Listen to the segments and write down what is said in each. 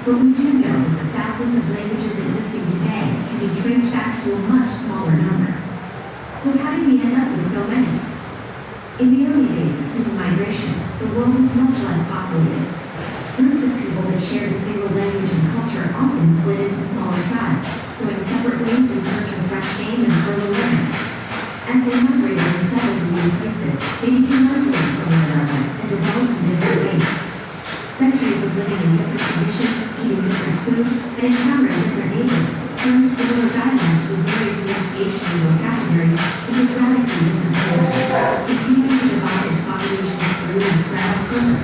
But we do know that the thousands of languages existing today can be traced back to a much smaller number. So how did we end up with so many? In the early days of human migration, the world was much less populated. Groups of people that shared a single language and culture often split into smaller tribes, going separate ways in search of fresh game and fertile land. As they migrated and settled in new places, they became isolated from one another and developed in different ways. Centuries of living in different conditions, eating different food, and encountering different neighbors turned similar dialects with varied pronunciation and vocabulary into radically different languages, continuing to divide as populations grew and spread out further.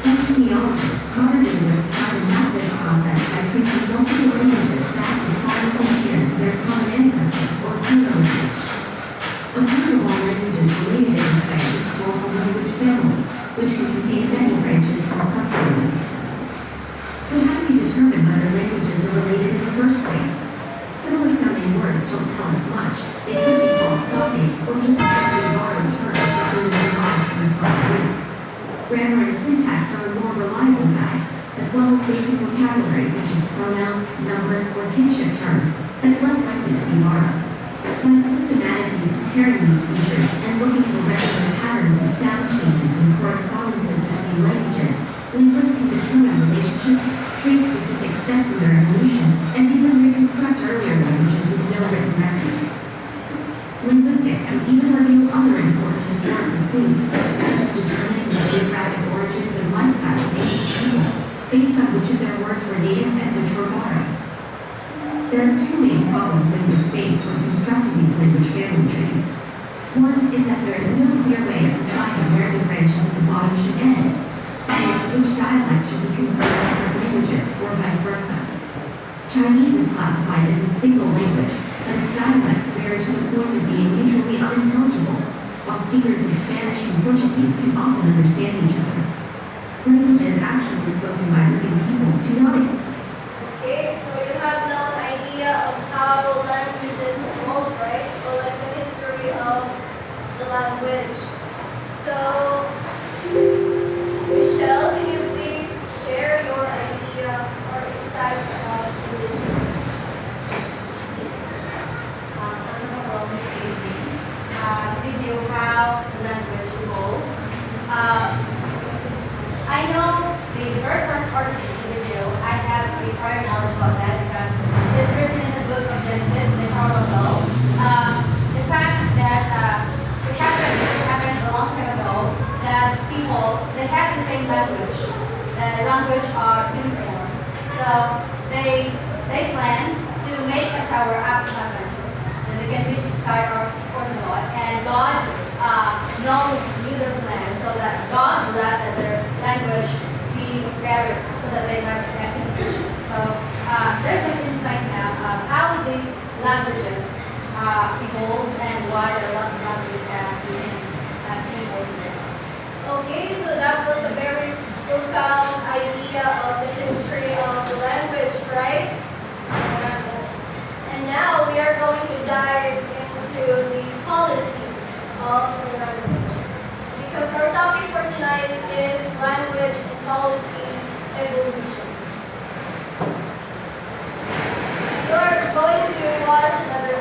Like genealogists, modern linguists try to map this process by tracing multiple languages back as far as they can to their common ancestor, or proto-language. A group of all languages related in this way is called a language family, which can contain many branches and subfamilies. So how do we determine whether languages are related in the first place? Similar sounding words don't tell us much. They could be false code names or just directly borrowed terms that really derived from a common root. Grammar and syntax are a more reliable guide, as well as basic vocabulary such as pronouns, numbers, or kinship terms that's less likely to be borrowed. By systematically comparing these features and looking for regular patterns of sound changes and correspondences between languages, linguists can determine relationships, trace specific steps in their evolution, and even reconstruct earlier languages with no written records. Linguistics can even reveal other important historical clues, such as determining the geographic origins and lifestyles of ancient peoples, based on which of their words were native and which were borrowed. There are two main problems linguists face when constructing these language family trees. One is that there is no clear way of deciding where the branches at the bottom should end, that is, which dialects should be considered separate languages, or vice versa. Chinese is classified as a single language, but its dialects vary to the point of being mutually unintelligible, while speakers of Spanish and Portuguese can often understand each other. Languages actually spoken by living people do not. Okay, so you have now an idea of how languages evolve, right? Or like the history of the language. So, Michelle, can you please share your idea or insights about religion? First of all, Miss Avery, to review how the language evolved. I know the very first part of the video, I have a prior knowledge about that because it's written in the book of Genesis, the Tower of Babel. The fact that it happened a long time ago that people, they have the same language. The language are uniform. So they planned to make a tower up to heaven. And they can reach the sky or to God. And God knew their plan, so that God let their language be varied so that they have communication. So there's an insight now of how these languages evolved and why there are lots of languages as we can see over there. Okay, so that was a very profound idea of the history of the language, right? Yes. And now we are going to dive into the policy of the language. Because our topic for tonight is language and policy evolution. We're going to watch another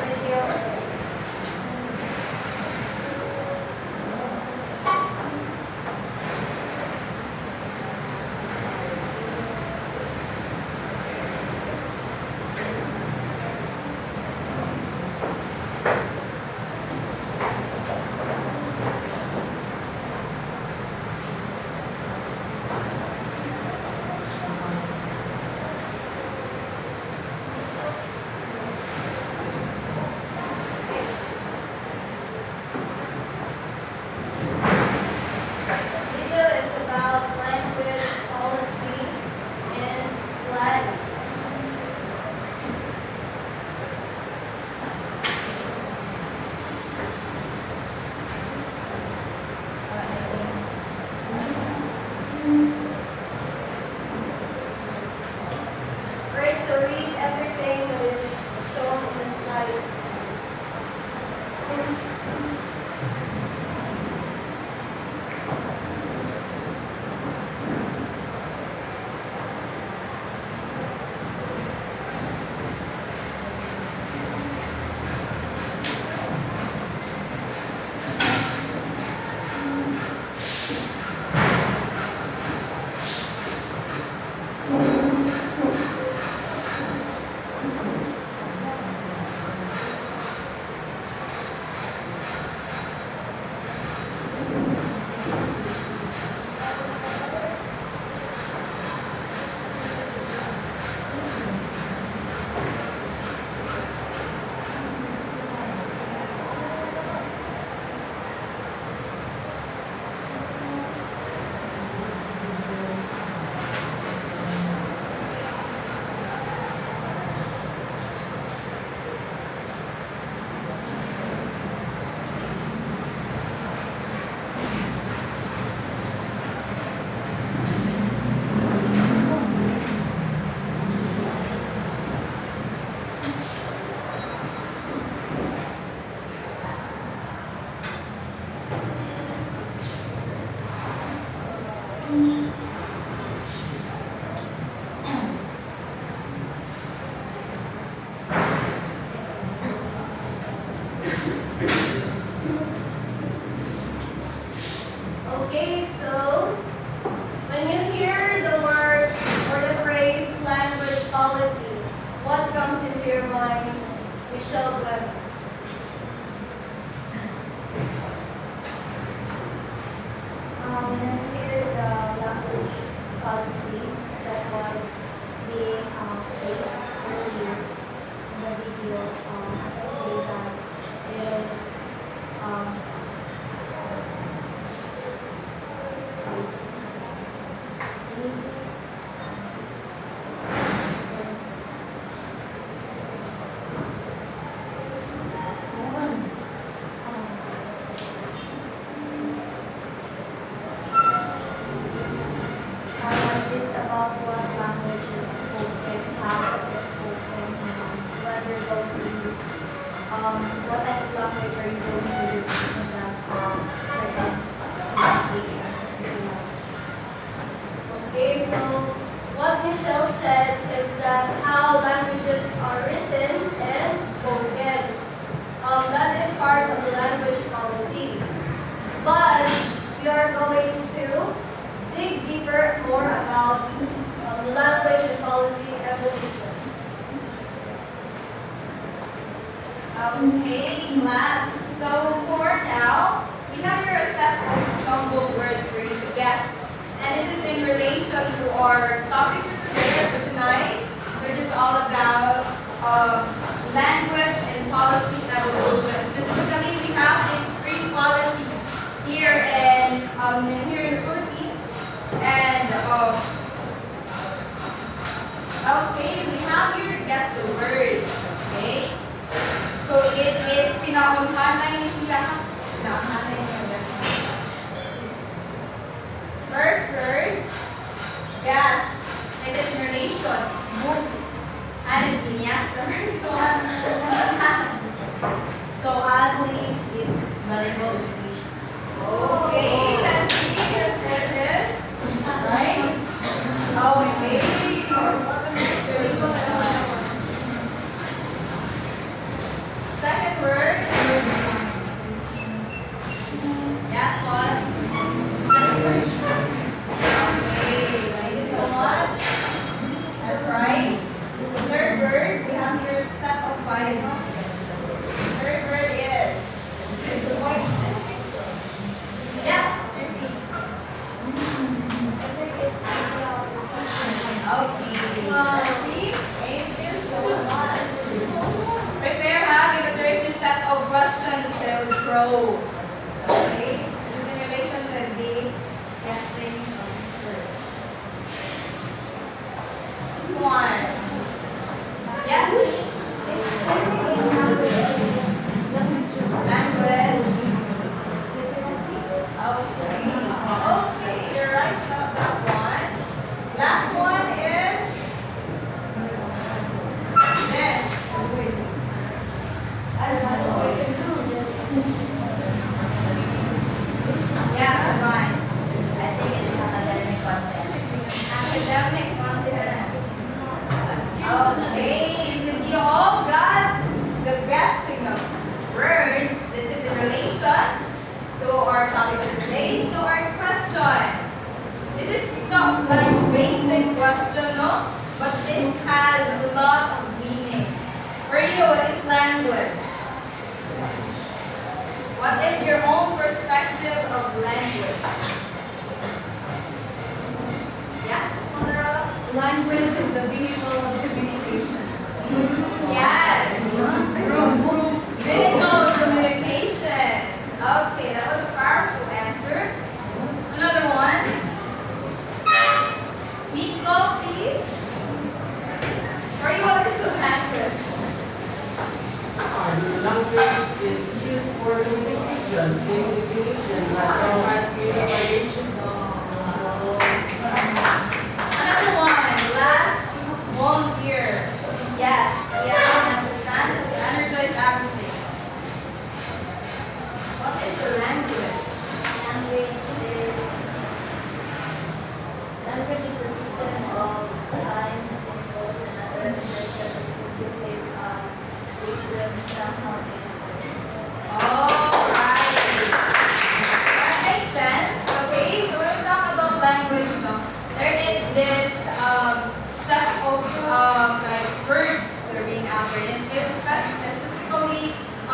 Michelle Gomez. When I hear the language policy that was being played earlier in the video, I can say that it is it's about what language is spoken, how it is spoken, what you're going to use, what type of language are you going to use in that certain application. Okay, so what Michelle said is that how languages are written and spoken. That is part of the language policy. But we are going to dig deeper more about the language and policy evolution. Okay, class. So for now, we have here a set of jumbled words for you to guess. And this is in relation to our topic for today, for tonight, which is all about language and policy evolution. Specifically, we have this three policy here in the Philippines. And okay, we have here guess the words. Okay. So it is pinakaunhanay ni sila. Pinakaunhanay niya. First word, yes. It is narration. And yes, the first one. So oddly, it's valuable. Okay, let's see if it is. Right? Okay. Second word. Yes, what? Okay, thank you so much. That's right. The third word, we have here a set of five. Third word is yes, repeat. I think it's Okay. Let's see. Thank you so much. Prepare because there is this set of questions that will throw. Okay? This is in relation to the guessing of words. This one. Yes? Language. Okay. Okay, you're right about that one. Last one is this. Yeah, that's fine. I think it's academic content. Academic content. Okay, since you all got the guessing of words, this is in relation to our topic for today. So our question. This is some like basic question, no? But this has a lot of meaning. For you, what is language? What is your own perspective of language? Yes, Mother? language is the vehicle of communication. Yes. Vehicle of communication. Okay, that was a powerful answer. Another one. Miko, please. For you, what is language? Language is used for communication, same definition, like mass media variation. Another one. Last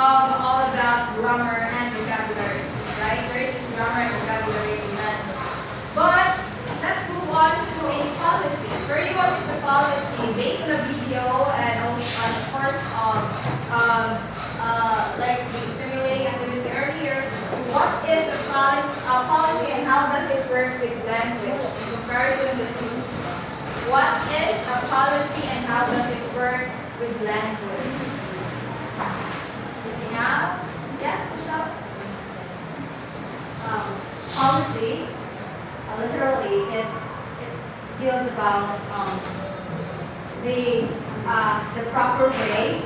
all about grammar and vocabulary, right? There is this grammar and vocabulary in that. But let's move on to a policy. Very what is a policy? Based on the video and also on of course like the stimulating activity earlier, what is a policy and how does it work with language in comparison to the two? What is a policy and how does it work with language? Now, yes, Michelle? Policy, literally, it deals about the proper way,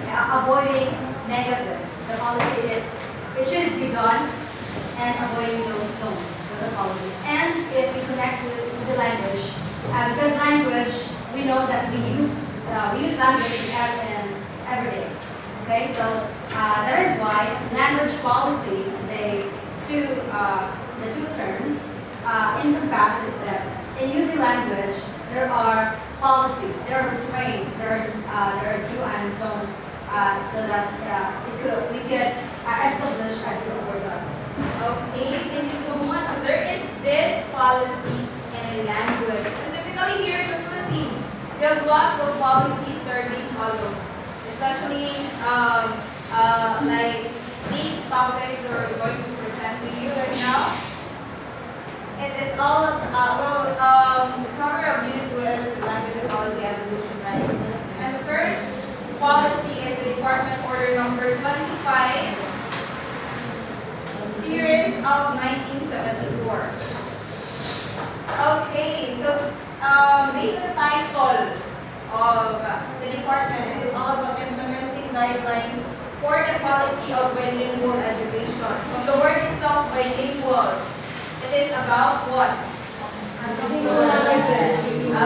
avoiding negative. The policy is it should be done and avoiding those don'ts. The policies. And if we connect with the language, because language, we know that we use language every day. Okay, so that is why language policy, the two terms encompasses that in using language there are policies, there are restraints, there are do and don'ts, so that we could establish a group of others. Okay, thank you so much. There is this policy in language. Specifically here in the Philippines, we have lots of policies that are being followed. Especially like these topics that we're going to present to you right now. It is all, the cover of Unit 2 is Language and Policy Evolution, right? And the first policy is the Department Order number 25. Series of 1974. Okay, so based on the title of the department, it is all about implementing guidelines for the policy of bilingual education. From the word itself, bilingual, it is about what?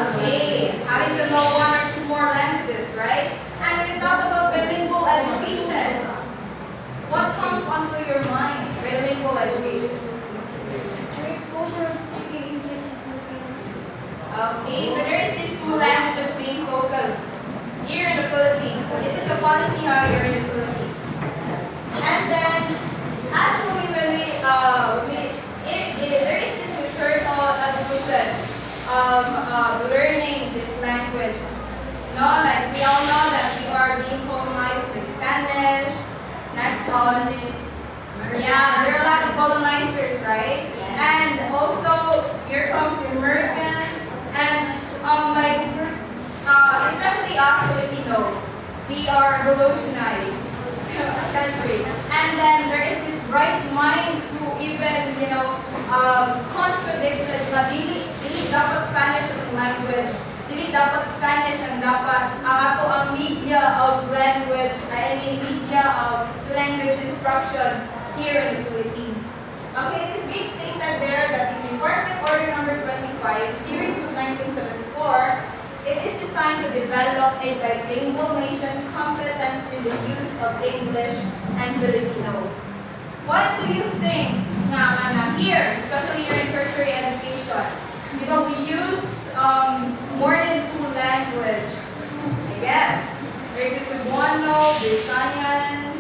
Okay, having to know one or two more languages, right? And when you talk about bilingual education, what comes onto your mind? Bilingual education. Exposure of speaking English in Philippines. Okay, so there is these two languages being focused here in the Philippines. So this is a policy here in the Philippines. And then, actually, when there is this historical evolution of learning this language. No, like we all know that we are being colonized with Spanish. Next colonies. Yeah, there are a lot of colonizers, right? And also here comes the Americans and especially us Filipino, we are revolutionized country. And then there is these bright minds who even contradicted na dili dapat Spanish ang language. Dili dapat Spanish ang dapat ang ato ang media of language, media of language instruction here in the Philippines. Okay, it is being stated there that in Department Order number 25, series of 1974, it is designed to develop a bilingual nation competent in the use of English and Filipino. What do you think na here, especially here in tertiary education? We use more than two languages. I guess there's the Cebuano, Visayan,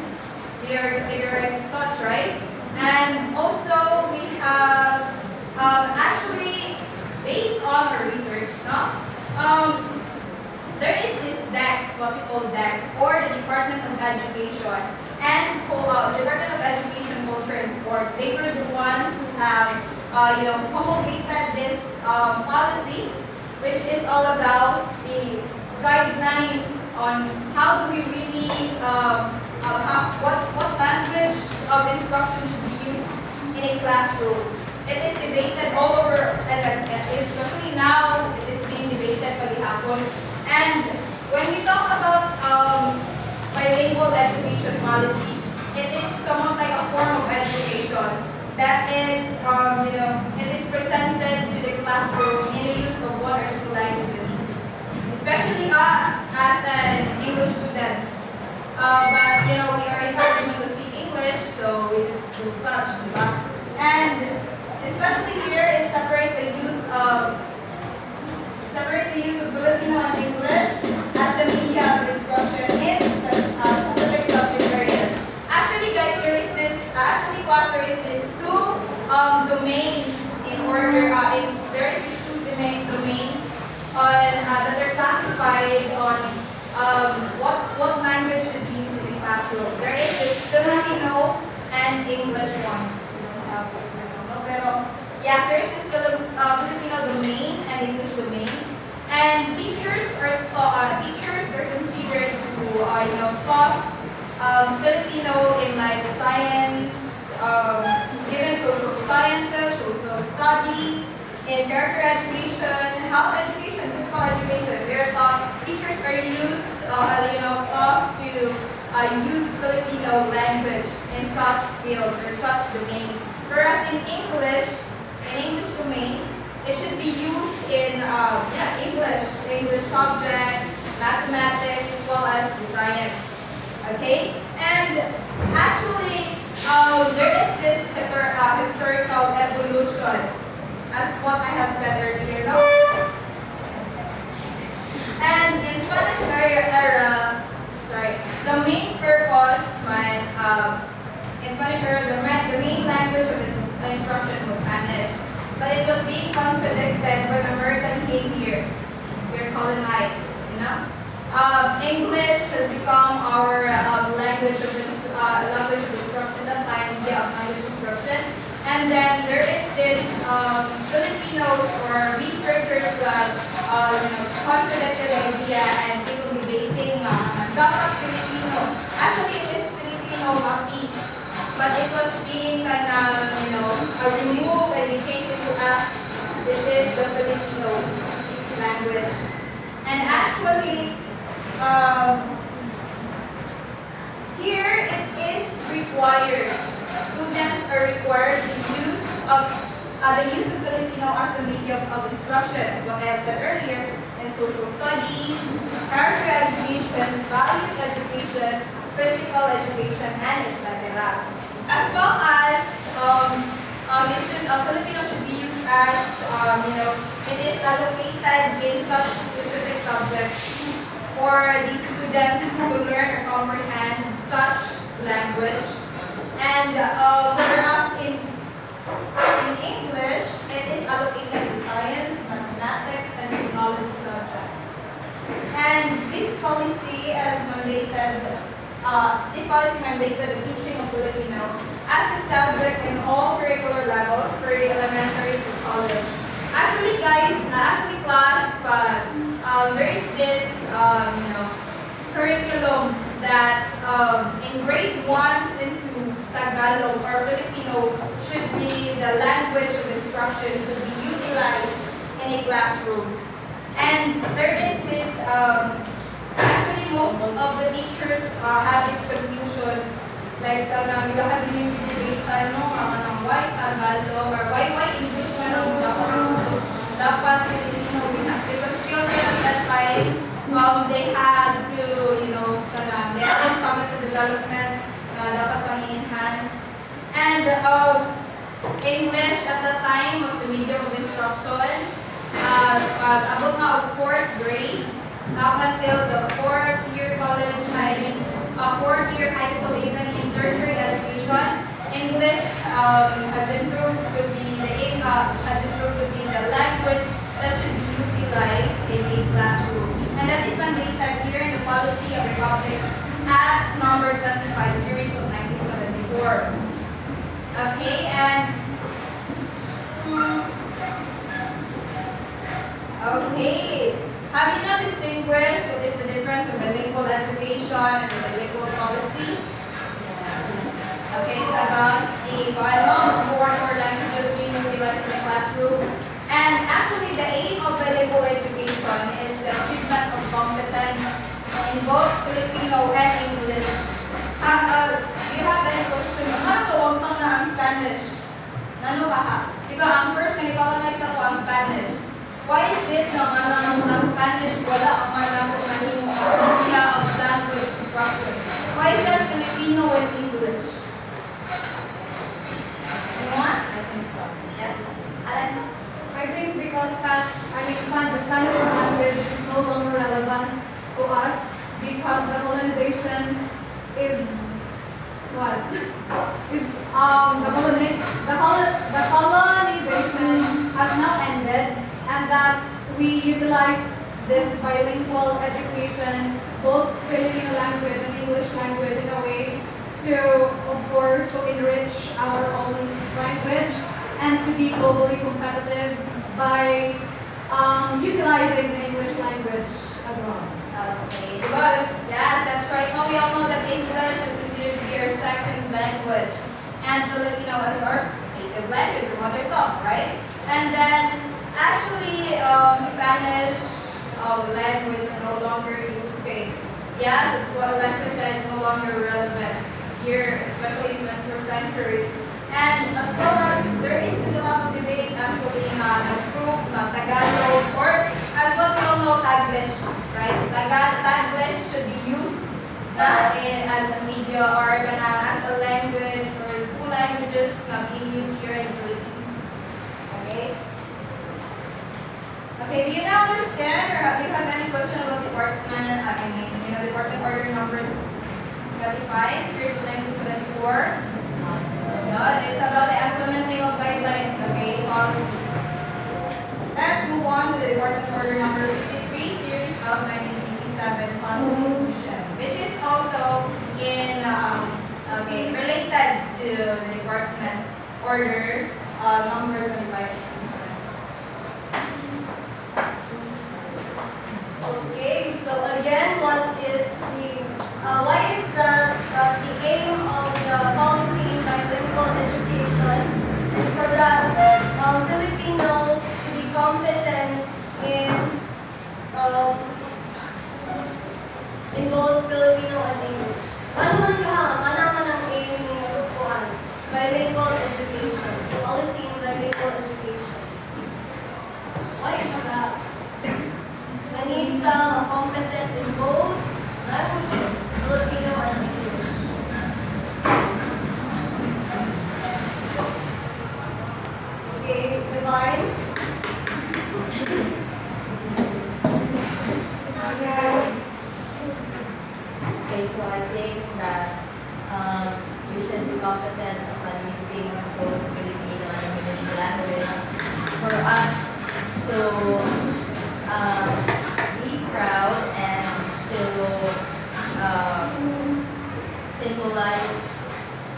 they are categorized as such, right? And also we have actually based on our research, there is this DEX, what we call DEX, or the Department of Education and Department of Education, Culture and Sports. They were the ones who have promulgated this policy, which is all about the guidelines on how do we really what language of instruction should be used in a classroom. It is debated all over, and especially now, it is being debated by the hapon. And when we talk about bilingual education policy, it is somewhat like a form of education that is, it is presented to the classroom in the use of one or two languages, especially us as an English students. But we are encouraged to speak English, so we just do such. And especially here, it separate the use of Filipino and English as the media of instruction in specific subject areas. decide on what language should be used in the classroom. There is this Filipino and English one. Pero, yes, there is this Filipino domain and English domain. And teachers are considered to taught Filipino in like science, given social sciences, social studies, in character education, health education, physical education. Teachers are taught to use Filipino language in such fields or such domains. Whereas in English domains, it should be used in English subjects, mathematics, as well as science. Okay, and actually, there is this historical evolution, as what I have said earlier. No? And in Spanish era, the main purpose, in Spanish era, the main language of instruction was Spanish. But it was being contradicted when Americans came here. We were colonized, English has become our language of instruction at that time, language instruction. And then there is this Filipinos or researchers that contradicted the idea and people debating dapat Filipino. Actually, it is Filipino mati, but it was being removed and it changed it to this is the Filipino language. And actually, here it is required. Students are required to use the use of Filipino as a medium of instruction, as what I have said earlier, in social studies, character education, values education, physical education, and etc. As well as Filipino should be used as it is allocated in such specific subjects for the students to learn or comprehend such language. And whereas in English, it is allocated to science, mathematics, and technology subjects. And this policy mandated the teaching of Filipino as a subject in all curricular levels for the elementary to college. Actually, guys, class, there is this, curriculum that in grade 1 and 2, Tagalog or Filipino should be the language of instruction to be utilized in a classroom. And there is this, actually most of the teachers have this confusion, like nila yung debate why Tagalog or why English dapat Filipino, because children at that time, they had to, they had this cognitive development dapat pang-enhance. And English at that time was the medium of instruction. About na of 4th grade, up until the 4th year college, 4th year high school, even in tertiary education, English has improved to be the language that should be utilized in a classroom. And that is mandated here in the Policy of Republic Act number 25 series of 1974. Okay, and okay. Have you now distinguished what is the difference of bilingual education and the bilingual policy? Okay, it's about the four core languages being utilized in the classroom. And actually, the aim of bilingual education is the achievement of competence in both Filipino and English. Do you have any question? Ano to? Huwag na ang Spanish. Ano ka ha? Diba, ang first na i-colonize na to ang Spanish. Why is it na ang Spanish wala ang manapong idea of language instruction? Why is that Filipino and English? Anyone? I think so. Yes? Alexa? I think because the Spanish language is no longer relevant to us because the colonization is what? Is the colonization has now ended, and that we utilize this is bilingual education, both Filipino language and English language in a way to, of course, to enrich our own language and to be globally competitive by utilizing the English language as well. Okay, well, yes, that's right. Now we all know that English is considered to be our second language, and Filipino is our native language, or mother tongue, right? And then, actually, Spanish language are no longer used. Yes, it's what Alexa said, it's no longer relevant here, especially in the 21st century. And as well as there is still a lot of debates actually nag-prove na Tagalog, or as what we all know, Taglish, right? Taglish should be used as a media or as a language or two languages being used here in the Philippines. Okay? Okay, do you now understand or do you have any question about department order number 35, series 1974? It's about the implementing of guidelines, okay, policies. Let's move on to the department order number 53, series of 1987 Constitution, which is also related to the department order number 25. Okay, so again, why is the aim of the policy in bilingual education is for that Filipinos to be competent in both Filipino and English. Ano man ang aim ng bilingual education, policy in bilingual education? Why is that? Need competent in both languages, Filipino and English. Okay, Divine. Okay, so I think that we should be competent upon using both Filipino and English language for us to be proud and to symbolize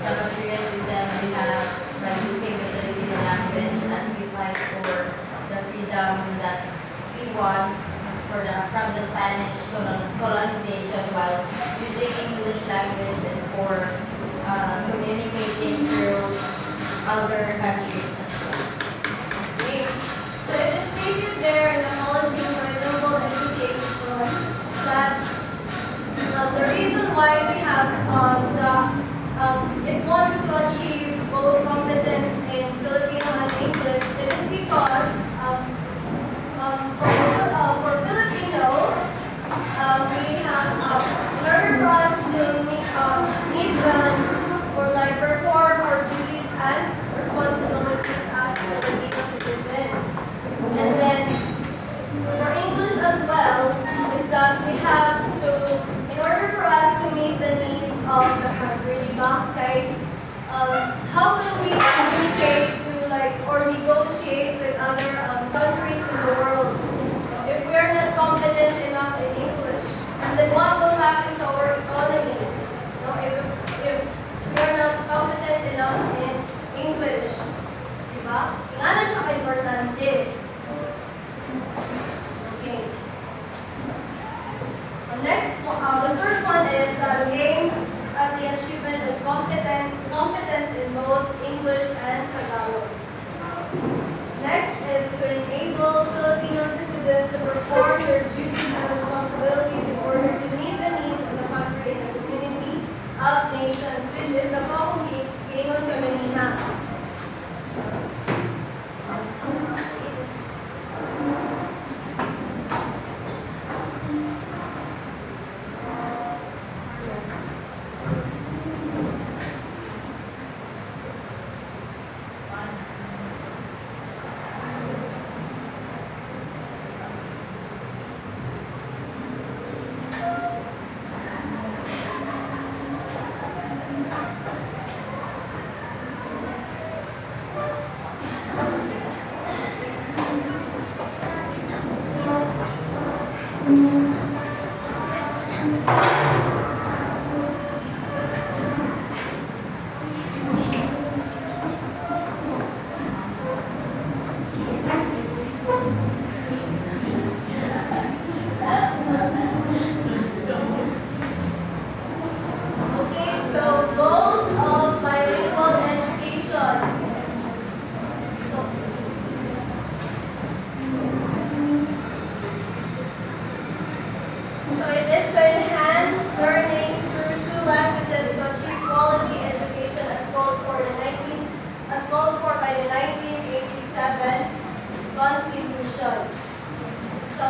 the patriotism we have by using the Filipino language as we fight for the freedom that we want from the Spanish colonization, while using English language is for communicating through other countries as well. Okay. So it is stated there in the policy of bilingual education that the reason why we have it wants to achieve both competence in Filipino and English. It is because for Filipino, we have in order for us to meet or like perform our duties and responsibilities as Filipino citizens. And then for English as well, is that we have to, in order for us to meet the needs of the country, okay, how will we communicate to or negotiate with other countries in the world if we are not competent enough in English? And then what will happen to our economy if we are not competent enough in English? Diba? Nga na siya ka-importante. Okay. The first one is aims at the achievement of competence in both English and Tagalog. Next is to enable Filipino citizens to perform their duties and responsibilities in order to meet the needs of the country and the community of nations, which is the Pauling Ingon Kameniha. Okay, so goals of bilingual education. So, it is to enhance learning through two languages to achieve quality education as called for by the 1987 Constitution. So,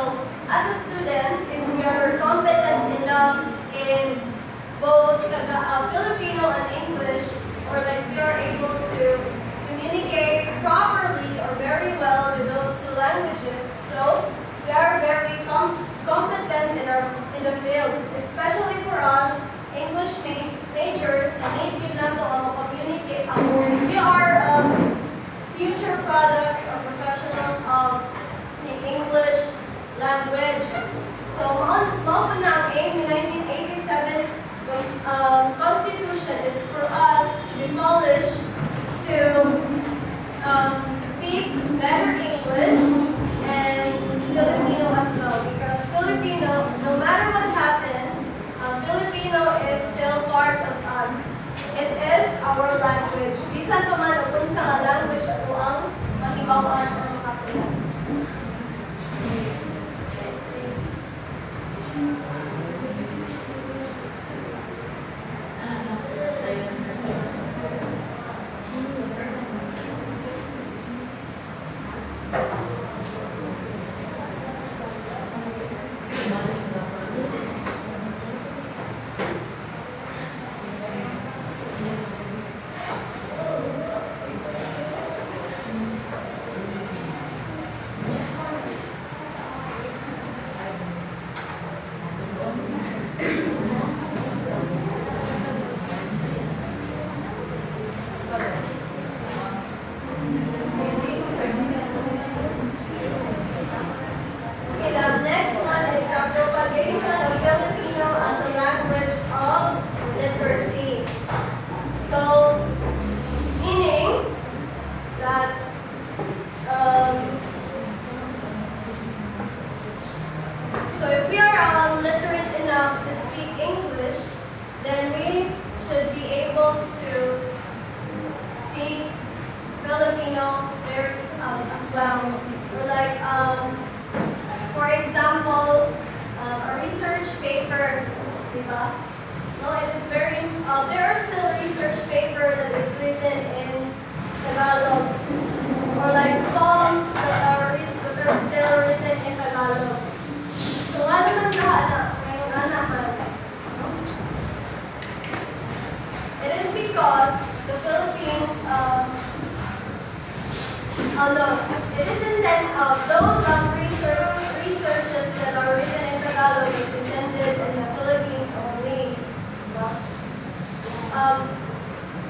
as a student, if we are competent enough in both Filipino and English, or like we are able to communicate properly or very well with those two languages, so we are very competent in the field, especially for us English majors na need yun na to communicate. We are future products or professionals of the English language. So, mao na ang aim ni 1987 Constitution is for us to be polished to speak better English and Filipino as well. Because Filipinos, no matter what happens, Filipino is still part of us. It is our language. Bisan pa man kung sa language ato ang mahibawan o makapulan.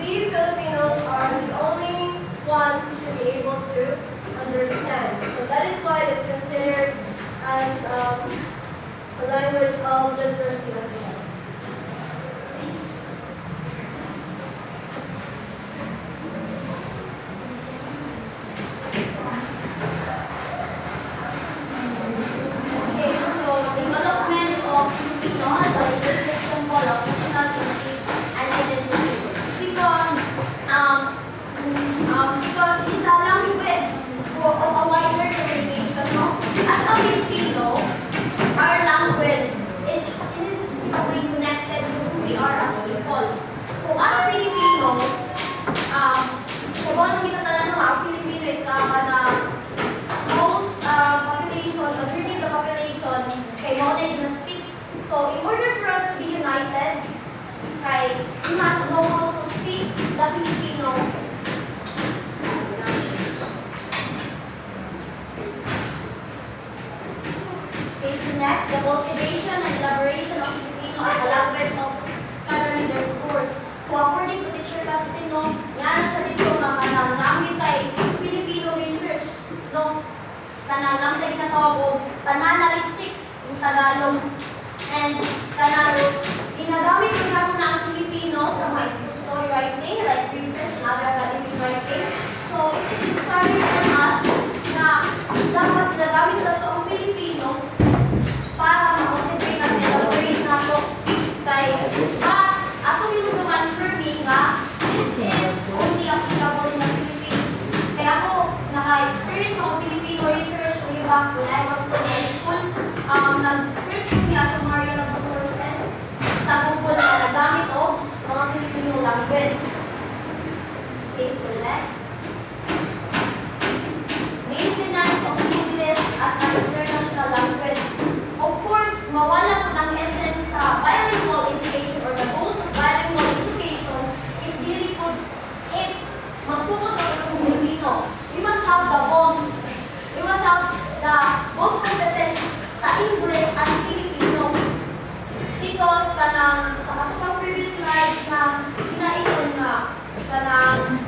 We Filipinos are the only ones to be able to understand. So that is why it is considered as a language of literacy as well. Okay, so development of Filipino as a linguistic symbol of national unity and identity. Because it's a language of a wider communication, no? As a Filipino, our language is inextricably connected to who we are as people. So as Filipino, kung ano kita talaga ang Filipino is most population, majority of the population, kay mo na speak. So in order for us to be united, we must know how to speak the Filipino. Okay, so next, the cultivation and elaboration of Filipino as a language of scholarly discourse. So according to Teacher Castino, yan siya dito namin tayo Filipino research, no? Tanang tayo ginatawag o pananaliksik, yung Tagalog. And kanang ginagamit ko na ang Filipino sa mga expository writing, like research and other academic writing. So, it is necessary for us na dapat ginagamit sa ito ang Filipino para ma-motivate ang elaborate na ito. Kaya, ako yung confirming nga, this is only applicable in the Philippines. Kaya ako, naka-experience ako Filipino research way back when I was in high school. Nag-search ko niya itong mga sources sa Google na nagamit o mga Filipino language. Okay, so next. Maintenance of English as an international language. Of course, mawala po ng essence sa bilingual education or the goals of bilingual education if dili po, if mag-focus ako sa Filipino. We must have the bond. We must have the both competence sa English and Filipino. Because kanang sa katong previous slides na ginaingon nga kanang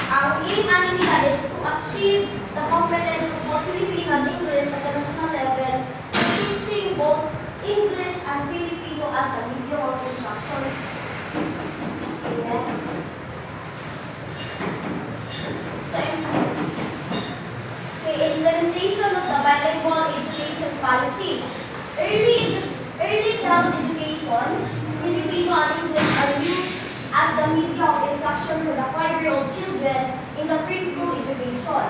ang aim ani nila is to achieve the competence of both Filipino and English at the national level, teaching both English and Filipino as a medium of instruction. Yes. So, implementation of the bilingual education policy. Early child education, Filipino and English are used as the media of instruction for the 5-year-old children in the preschool education.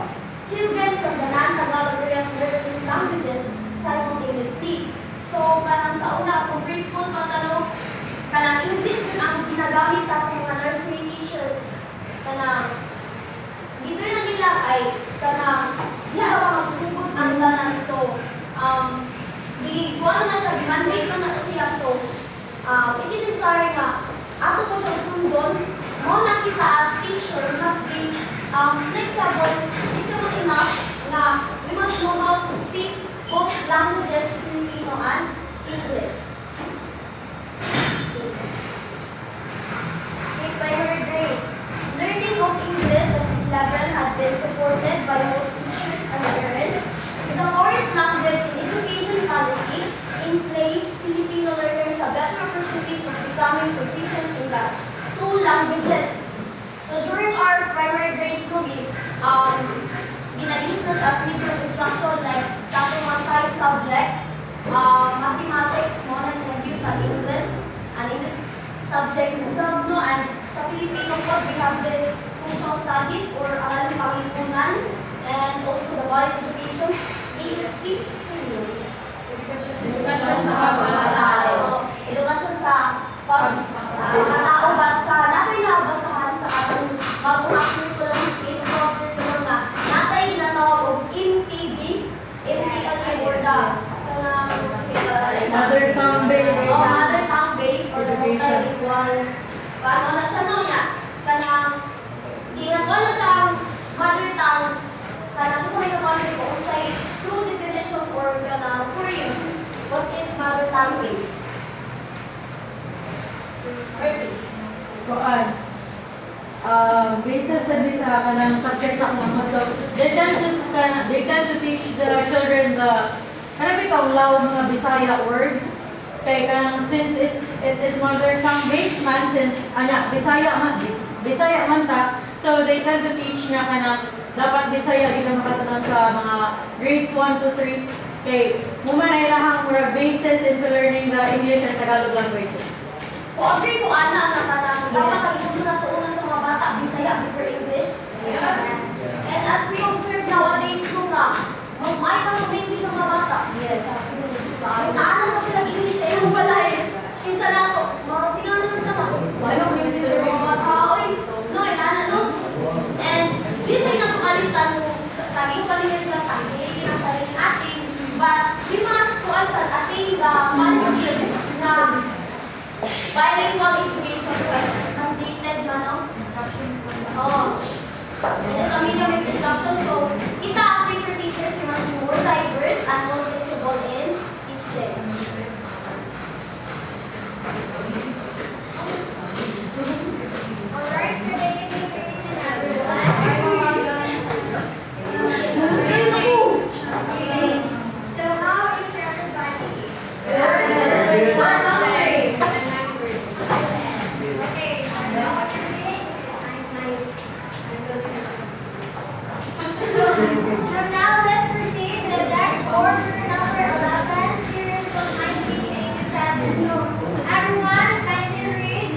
Children from the non-Tagalog areas learn these languages simultaneously. So, kanang sa una, kung preschool patalo, kanang English din ang ginagamit sa ating mga nursery teacher. Kanang, dito na nila ay, kanang, di ako magsugod ang tanan. So, kuha na siya, mandate na siya. So, it is necessary nga, ato po siya sundon, mo na kita as teacher, must be flexible enough na we must know how to speak both languages, Filipino and English. With primary grades, learning of English at this level had been supported by most teachers and parents. With the foreign language and education policy in place, Filipino learners have better opportunities of becoming proficient in the two languages. So during our primary grades, ginayos na as medium of instruction like sa ating mga science subjects, mathematics, mo na nag-use ang English, and English subject itself, no? And sa Filipino po, we have this social studies or aralang pamilipunan, and also the values education, ESP, edukasyon sa pagmamahal, edukasyon sa pagmamahal, ba sa natin nabasahan sa atong bagong curriculum, curriculum na natay ginatawag og MTB, MTLA or Mother tongue based. mother tongue based or multilingual. Paano na siya no niya? Kanang ginagawa na siya mother tongue. Kanang sa may kapatid ko say true definition or kanang for you. What is mother tongue based? Koan. Based sa kanang subject sa mga so they tend to teach the children the kanang ikaw law mga Bisaya words kay kanang since it is mother tongue based man since Bisaya man ta so they tend to teach niya kanang dapat Bisaya gid makatunan sa mga grades 1 to 3 kay human ay lahang mura basis into learning the English and Tagalog languages. So, agree ko, Ana, na kanang dapat sabihin mo na tuunan sa mga bata, Bisaya before English. Yes. And as we observe nowadays, kung mas may pang English ang mga bata. Yes. Mas naanan pa sila English sa ilang balay. Kinsa na to, mga tinanong na ba? Anong English sa mga bata, oy, no, ilana, no? And, di sa inang kalitan mo, sabi ko kanina sila, hindi na sarili natin, but we must attain the policy na bilingual education is mandated man, no? Oh. It is a medium of instruction, so kita as future teachers, we must be more diverse and more flexible in teaching. Alright, so they can be creating So how is your advice? Everyone, kindly read.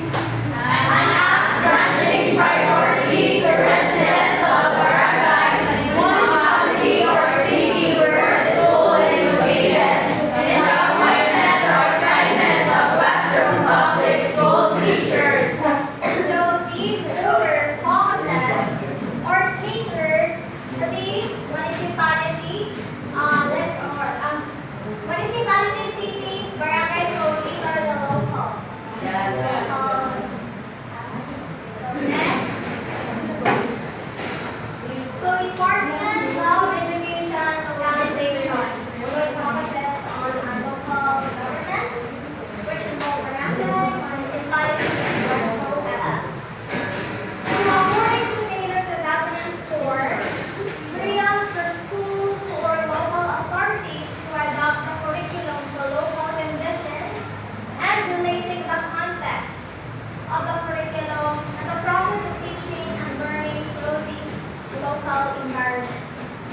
Granting priority to residents of barangay, municipality, or city where the school is located, in the appointment or assignment of classroom public school teachers. So these order focuses or caters to the municipality, municipality, city, barangay, so these are the local. Next. So department of education organization. So it focuses on our local governments, which involve barangay, municipality, and whatsoever. So according to data 2004, freedom for schools or local authorities to adopt a curriculum for local conditions and relating the context of the curriculum and the process of teaching and learning to the local environment.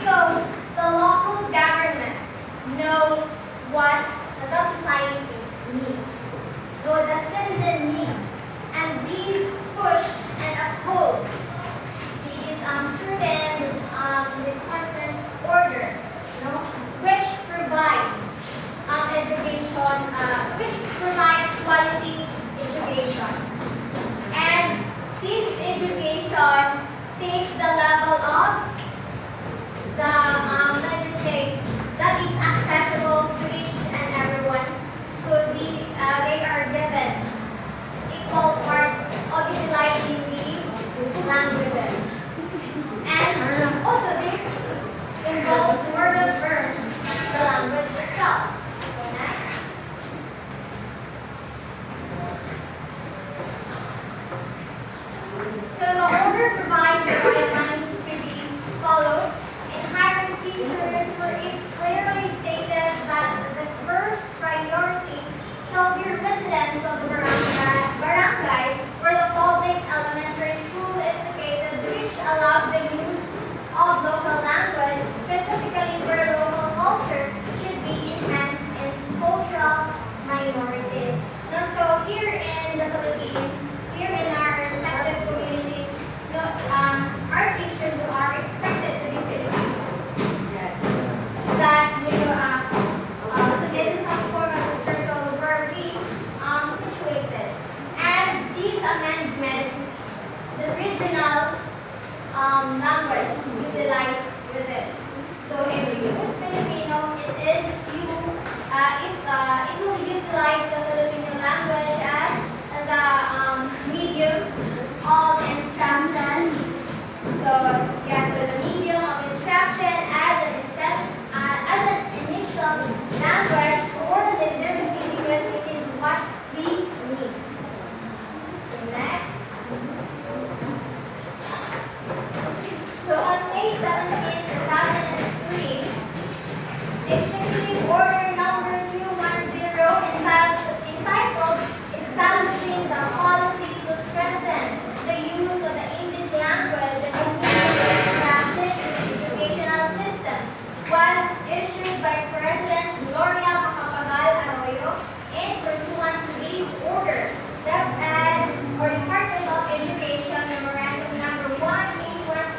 So the local government know what the society needs, know that citizen needs, and these push and uphold these certain department order, which provides education, which provides quality education. And this education takes the level of the, let me say, that is accessible to each and everyone. So they are given equal parts of utilizing these languages. And also this involves word of verbs, the language itself. So next. So the order provides the guidelines to be followed in hiring teachers, where it clearly stated that the first priority shall be residents of the barangay where the public elementary school is located, which allow the use of local language, specifically where local culture should be enhanced in cultural minorities. Now, so here in the Philippines, here in our respective communities, our teachers are expected to be Filipinos. That it is some form of a circle where we situated. And these amendments, the regional language utilized with it. So if you use Filipino, it will utilize the Filipino language as the medium of instruction. So yes, so the medium of instruction as an initial language for the literacy, because it is what we need. So next. So on May 17, 2003, Executive Order number 210 entitled Establishing the Policy to Strengthen the Use of the English Language and Instruction in the Educational System was issued by President Gloria Macapagal Arroyo in pursuance to this order. DepEd or Department of Education Memorandum number 181 of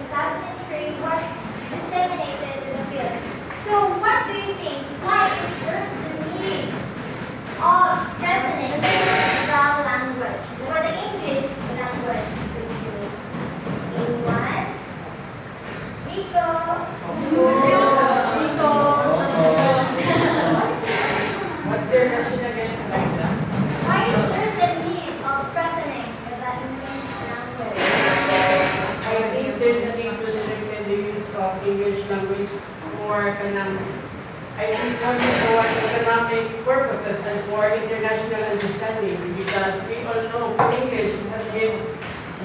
2003 was disseminated to the field. So what do you think? Why is first the need of strengthening the language or the English language? Anyone? Rico? What's your question again, Alexa? Why is there a need of strengthening the English language? I think there's a need to strengthen the use of English language for I think only for economic purposes and for international understanding, because we all know English has been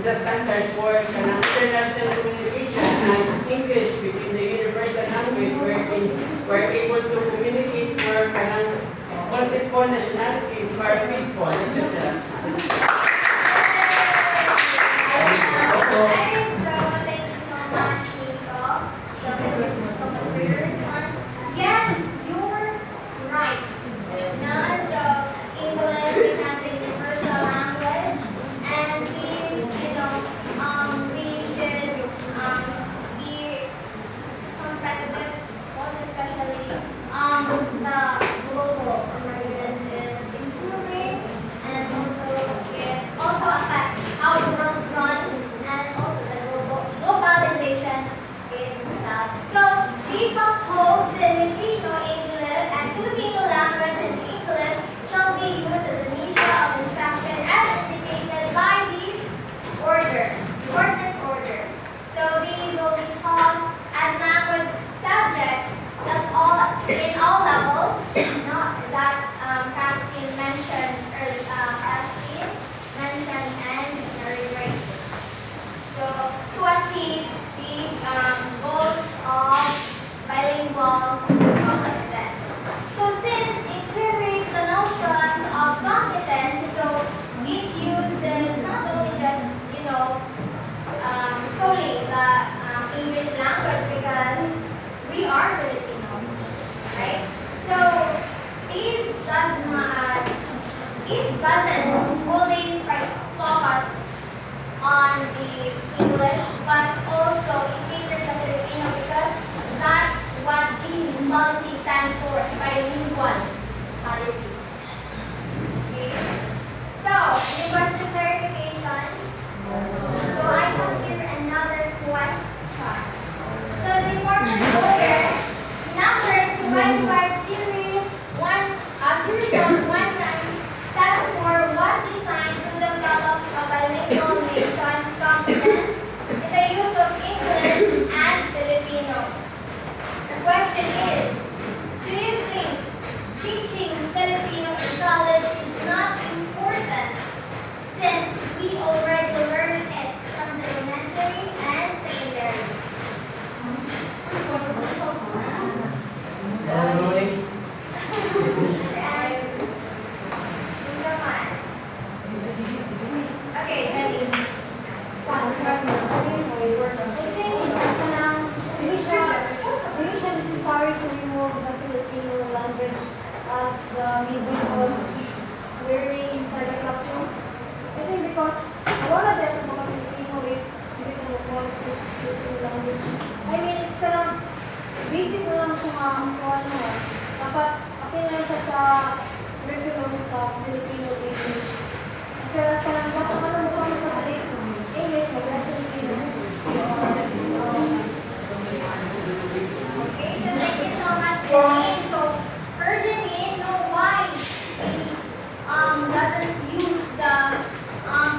the standard for international communication, and English within the universal language we're able to communicate for multiple nationalities, for people, etc. So thank you so much, Nico. So this is so much for your response. Yes, you're right. No, so it doesn't only focus on the English, but also it caters the Filipino because that's what this policy stands for, bilingual policy. Okay. So, any question clarification? So I have here another question. So the important order, number 25 series 1974 was designed to develop a bilingual nation competent in the use of English and Filipino. The question is, do you think teaching Filipino in college is not important since we already learned it from the elementary and secondary? Okay, ready. I think it's really necessary to remove the Filipino language as the medium of learning inside the classroom. I think because wala din ang mga Filipino if hindi ko mag Filipino language. I mean, it's basic na lang siya dapat apil lang siya sa curriculum sa Filipino English. As well as baka mo sa English, mag-Filipino. Okay, so thank you so much, Janine. So, her Janine, know why she doesn't use the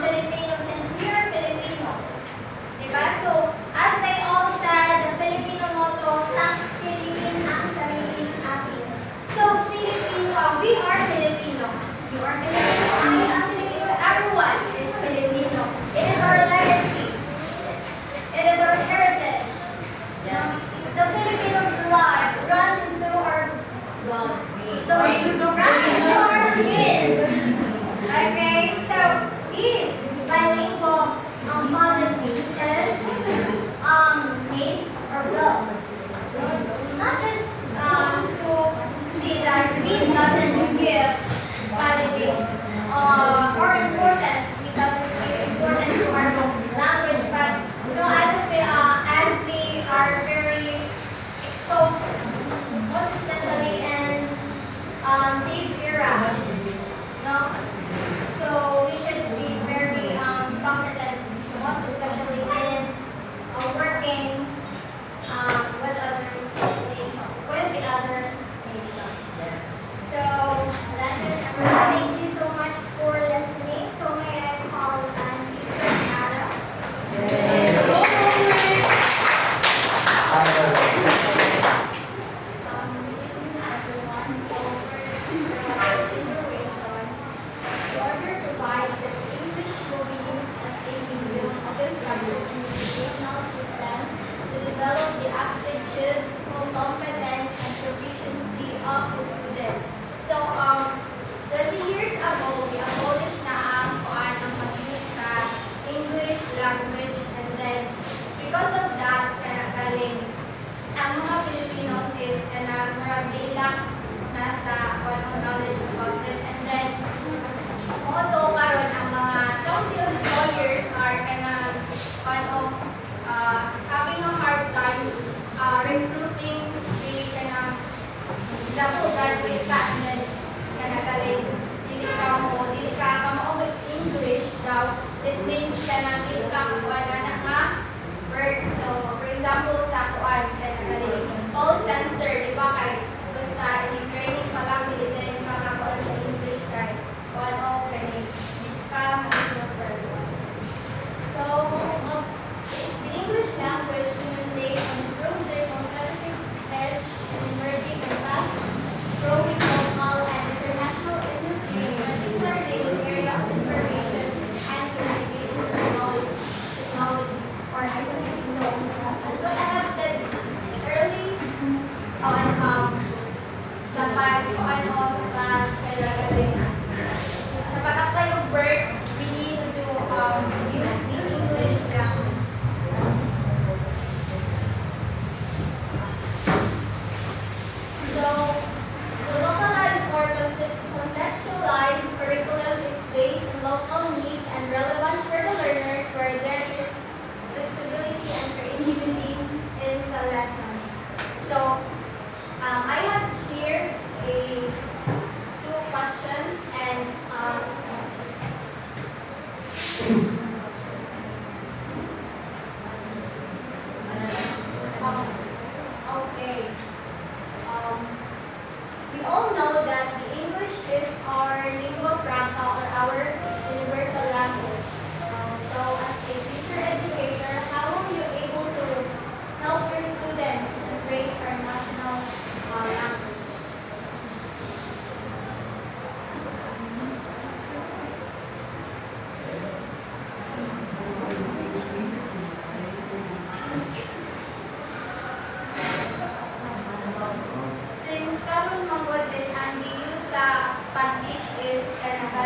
Filipino since we are Filipino. Diba? So, as they all said, the Filipino motto, tangkiliin ang sariling atin. So, Filipino, we are Filipino. You are Filipino, I am Filipino, everyone is Filipino. It is our legacy. It is our heritage. The Filipino blood runs into our veins. Okay, so this bilingual policy is made or built. It's not just to see that we doesn't give validity or importance. We doesn't give importance to our language, but as we are very exposed, most especially in this era,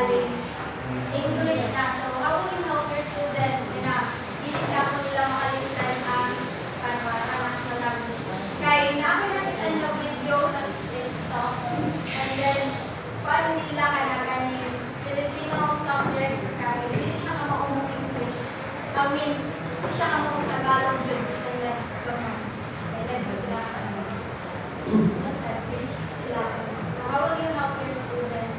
galing English na. So, how will you help your student na dili na po nila makalimutan ang national language? Kaya nakakita na video sa TikTok, and then paano nila kanaganing Filipino subject kaya hindi siya ka maumong English. I mean, hindi siya ka maumong Tagalog dun sa left command. And then sila what's that? Reach sila. So how will you help your students?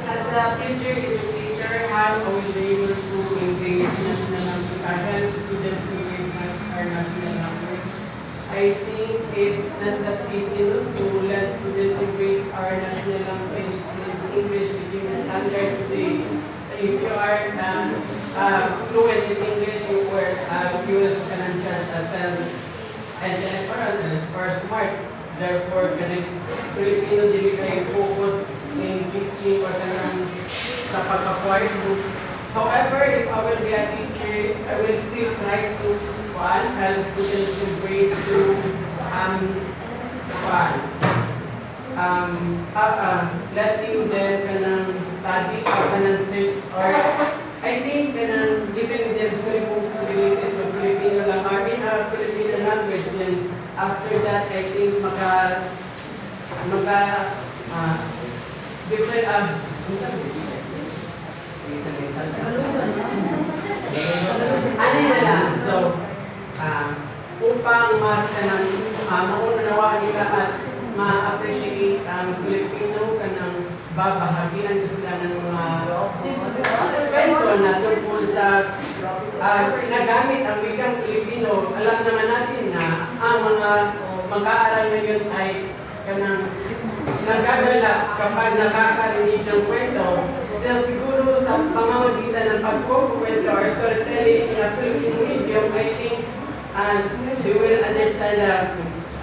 As a future educator, how are we able to engage national language, help students engage our national language? I think it's not that easy to let students embrace our national language since English became a standard today. If you are fluent in English, you will can as smart. Therefore, Filipino dili kayo focus in teaching or sa pagka-acquired book. However, if I will be a teacher, I will still try to help students embrace to letting them study or search, or I think giving them story books related to Filipino Filipino language. Then after that, I think different ano na lang. So, upang maunawaan nila at ma-appreciate ang Filipino kanang babahagian sila ng mga kwento na tungkol sa pinagamit ang wikang Filipino. Alam naman natin na ang mga mag-aaral ngayon ay kanang nagkagala kapag nakakarinig ng kwento. So siguro sa pamamagitan ng pagkukwento or storytelling in a Filipino medium, I think they will understand the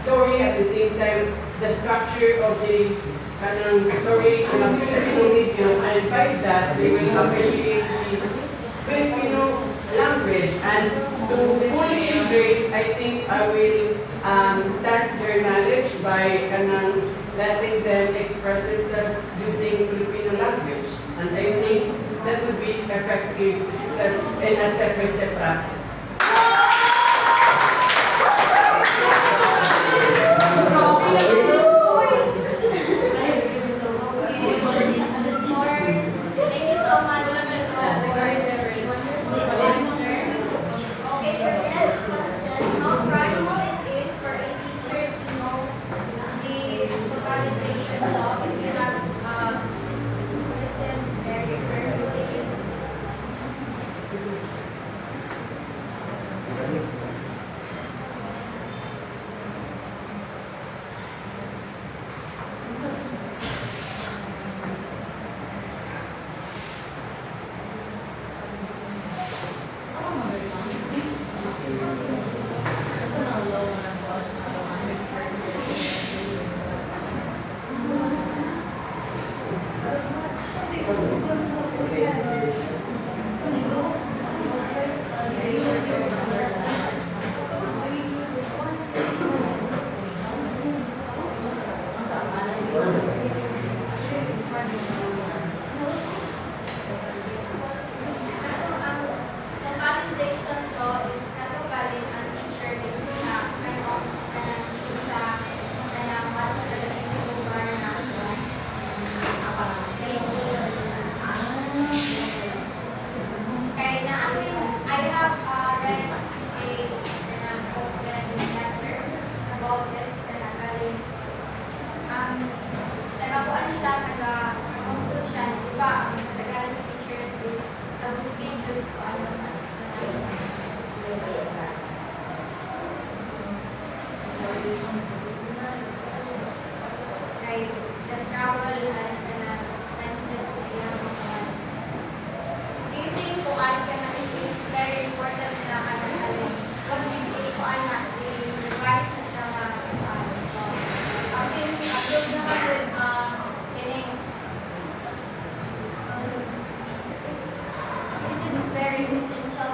story at the same time the structure of the story in a Filipino medium, and by that they will appreciate the Filipino language. And to fully embrace, I think I will test their knowledge by letting them express themselves using Filipino language. And I think that would be effective in a step-by-step process. Thank you so much, Ms. Wonderful answer. Okay, for the next question, how critical it is for a teacher to know the localization law if you have listened very carefully? Localization law is galing ang teacher is I have read a open letter about it galing nagabuan siya, nag-consult siya, di ba? Ang sagala sa teachers is sa bukid yun ko ano na. Right, the travel and expenses, do you think kung ano ka na is very important na kung hindi ko anak, i-revise na siya since approved naman din is it very essential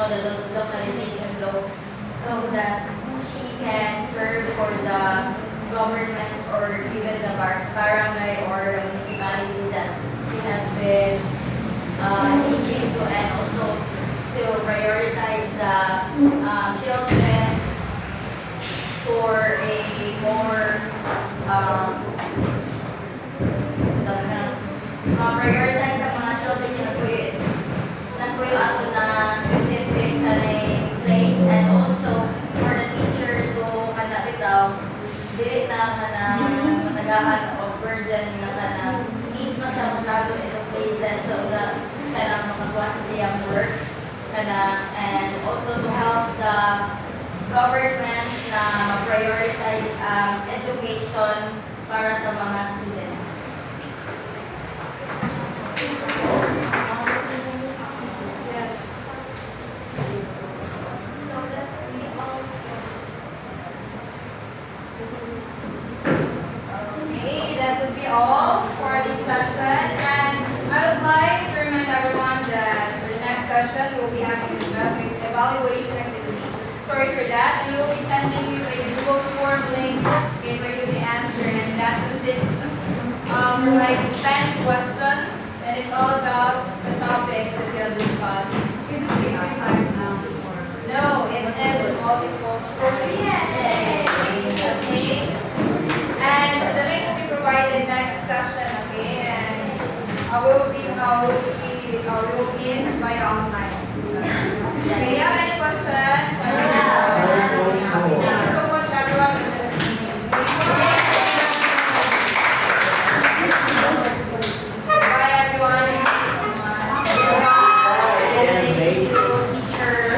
know, the localization law, so that she can serve for the government or even the barangay or the municipality that she has been teaching to, and also to prioritize the children for a more prioritize ang mga children yung nagkuyo ato na specific sa place, and also for the teacher to kanapitaw dili na kanang matagahan o burden na kanang need pa siya mag-travel into places so that kanang makakuha sa siyang work kanang, and also to help the government na prioritize education para sa mga students. Yes. So that we all Okay, that would be all for this session. And I would like to remind everyone that for the next session, we will be having an evaluation activity. Sorry for that. And we will be sending you a Google form link for you to answer. And that consists of like 10 questions. And it's all about the topic that we have discussed. Is it basic life now? No, it is multiple choice. Yay! Okay. And the link will be provided next session, okay? And we will be in via online. Okay, you have any questions? Yeah. Thank you